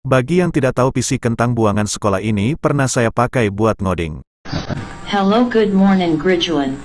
Bagi yang tidak tahu PC kentang buangan sekolah ini pernah saya pakai buat ngoding. Hello, good morning, Gridjuan.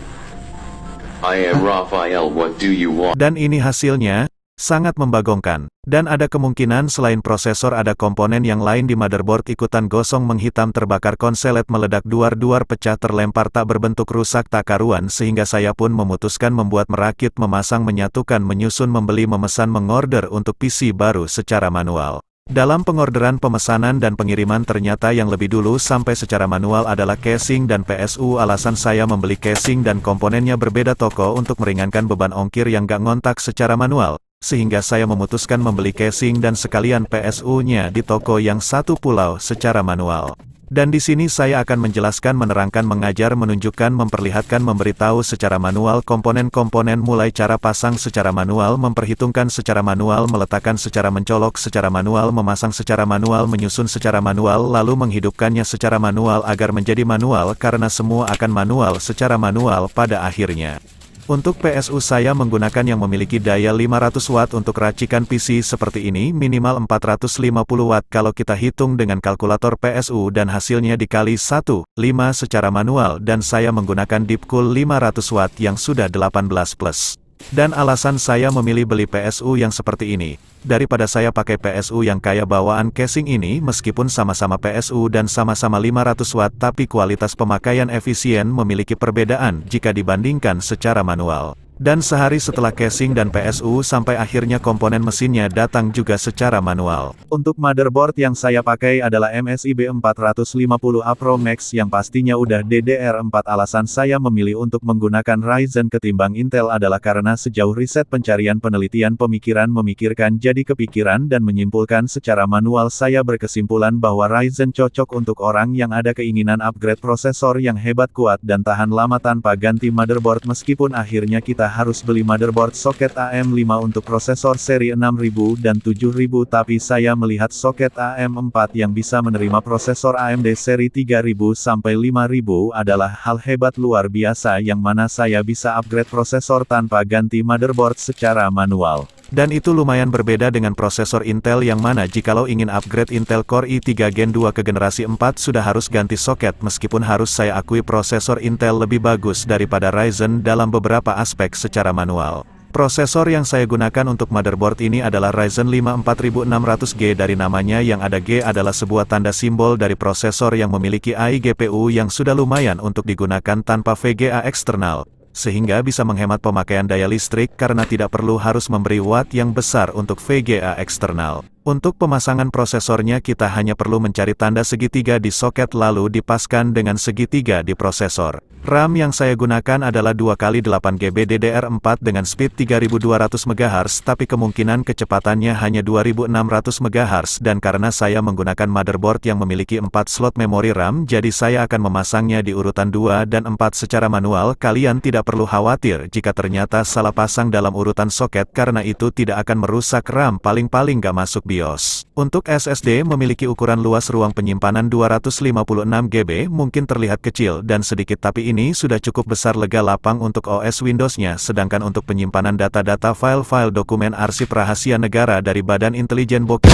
I am Raphael, what do you want? Dan ini hasilnya, sangat membagongkan. Dan ada kemungkinan selain prosesor ada komponen yang lain di motherboard ikutan gosong menghitam terbakar konselet meledak duar-duar pecah terlempar tak berbentuk rusak tak karuan sehingga saya pun memutuskan membuat merakit memasang menyatukan menyusun membeli memesan mengorder untuk PC baru secara manual. Dalam pengorderan pemesanan dan pengiriman ternyata yang lebih dulu sampai secara manual adalah casing dan PSU. Alasan saya membeli casing dan komponennya berbeda toko untuk meringankan beban ongkir yang gak ngontak secara manual, sehingga saya memutuskan membeli casing dan sekalian PSU-nya di toko yang satu pulau secara manual. Dan di sini saya akan menjelaskan, menerangkan, mengajar, menunjukkan, memperlihatkan, memberitahu secara manual komponen-komponen mulai cara pasang secara manual, memperhitungkan secara manual, meletakkan secara mencolok secara manual, memasang secara manual, menyusun secara manual, lalu menghidupkannya secara manual agar menjadi manual karena semua akan manual secara manual pada akhirnya. Untuk PSU saya menggunakan yang memiliki daya 500 watt untuk racikan PC seperti ini minimal 450 watt kalau kita hitung dengan kalkulator PSU dan hasilnya dikali 1,5 secara manual dan saya menggunakan deepcool 500 watt yang sudah 18+. Dan alasan saya memilih beli PSU yang seperti ini, daripada saya pakai PSU yang kayak bawaan casing ini meskipun sama-sama PSU dan sama-sama 500 watt tapi kualitas pemakaian efisien memiliki perbedaan jika dibandingkan secara manual. Dan sehari setelah casing dan PSU sampai akhirnya komponen mesinnya datang juga secara manual. Untuk motherboard yang saya pakai adalah MSI B450A Pro Max yang pastinya udah DDR4. Alasan saya memilih untuk menggunakan Ryzen ketimbang Intel adalah karena sejauh riset pencarian penelitian pemikiran memikirkan jadi kepikiran dan menyimpulkan secara manual saya berkesimpulan bahwa Ryzen cocok untuk orang yang ada keinginan upgrade prosesor yang hebat kuat dan tahan lama tanpa ganti motherboard meskipun akhirnya kita harus beli motherboard soket AM5 untuk prosesor seri 6000 dan 7000 tapi saya melihat soket AM4 yang bisa menerima prosesor AMD seri 3000 sampai 5000 adalah hal hebat luar biasa yang mana saya bisa upgrade prosesor tanpa ganti motherboard secara manual. Dan itu lumayan berbeda dengan prosesor Intel yang mana jikalau ingin upgrade Intel Core i3 Gen 2 ke generasi 4 sudah harus ganti soket meskipun harus saya akui prosesor Intel lebih bagus daripada Ryzen dalam beberapa aspek secara manual. Prosesor yang saya gunakan untuk motherboard ini adalah Ryzen 5 4600G. Dari namanya yang ada G adalah sebuah tanda simbol dari prosesor yang memiliki AI GPU yang sudah lumayan untuk digunakan tanpa VGA eksternal, sehingga bisa menghemat pemakaian daya listrik karena tidak perlu harus memberi watt yang besar untuk VGA eksternal. Untuk pemasangan prosesornya kita hanya perlu mencari tanda segitiga di soket lalu dipaskan dengan segitiga di prosesor. RAM yang saya gunakan adalah 2x8GB DDR4 dengan speed 3200 MHz tapi kemungkinan kecepatannya hanya 2600 MHz dan karena saya menggunakan motherboard yang memiliki 4 slot memori RAM jadi saya akan memasangnya di urutan 2 dan 4 secara manual. Kalian tidak perlu khawatir jika ternyata salah pasang dalam urutan soket karena itu tidak akan merusak RAM, paling-paling gak masuk BIOS. Untuk SSD memiliki ukuran luas ruang penyimpanan 256GB, mungkin terlihat kecil dan sedikit tapi ini sudah cukup besar lega lapang untuk OS Windows-nya, sedangkan untuk penyimpanan data-data file-file dokumen arsip rahasia negara dari Badan Intelijen Bokeh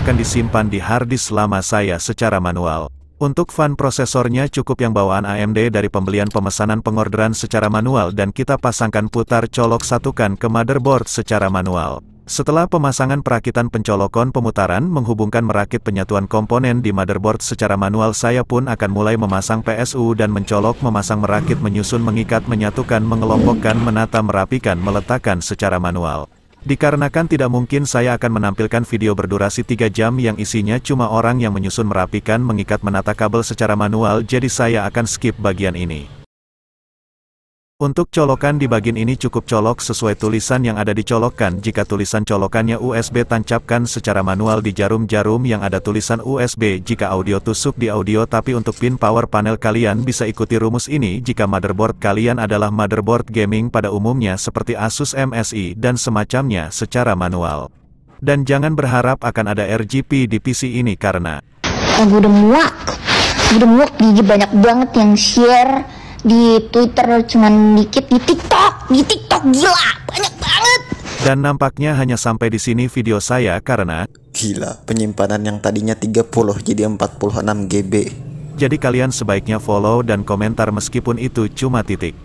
akan disimpan di hard disk selama saya secara manual. Untuk fan prosesornya cukup yang bawaan AMD dari pembelian pemesanan pengorderan secara manual dan kita pasangkan putar colok satukan ke motherboard secara manual. Setelah pemasangan perakitan pencolokan pemutaran menghubungkan merakit penyatuan komponen di motherboard secara manual saya pun akan mulai memasang PSU dan mencolok, memasang, merakit, menyusun, mengikat, menyatukan, mengelompokkan, menata, merapikan, meletakkan secara manual. Dikarenakan tidak mungkin saya akan menampilkan video berdurasi 3 jam yang isinya cuma orang yang menyusun, merapikan, mengikat, menata kabel secara manual jadi saya akan skip bagian ini. Untuk colokan di bagian ini cukup colok sesuai tulisan yang ada dicolokkan. Jika tulisan colokannya USB tancapkan secara manual di jarum-jarum yang ada tulisan USB. Jika audio tusuk di audio tapi untuk pin power panel kalian bisa ikuti rumus ini jika motherboard kalian adalah motherboard gaming pada umumnya seperti Asus MSI dan semacamnya secara manual. Dan jangan berharap akan ada RGB di PC ini karena gue udah muak, gigi banyak banget yang share. Di Twitter cuman dikit, di TikTok gila banyak banget. Dan nampaknya hanya sampai di sini video saya karena Gila, penyimpanan yang tadinya 30 jadi 46 GB. Jadi kalian sebaiknya follow dan komentar meskipun itu cuma titik.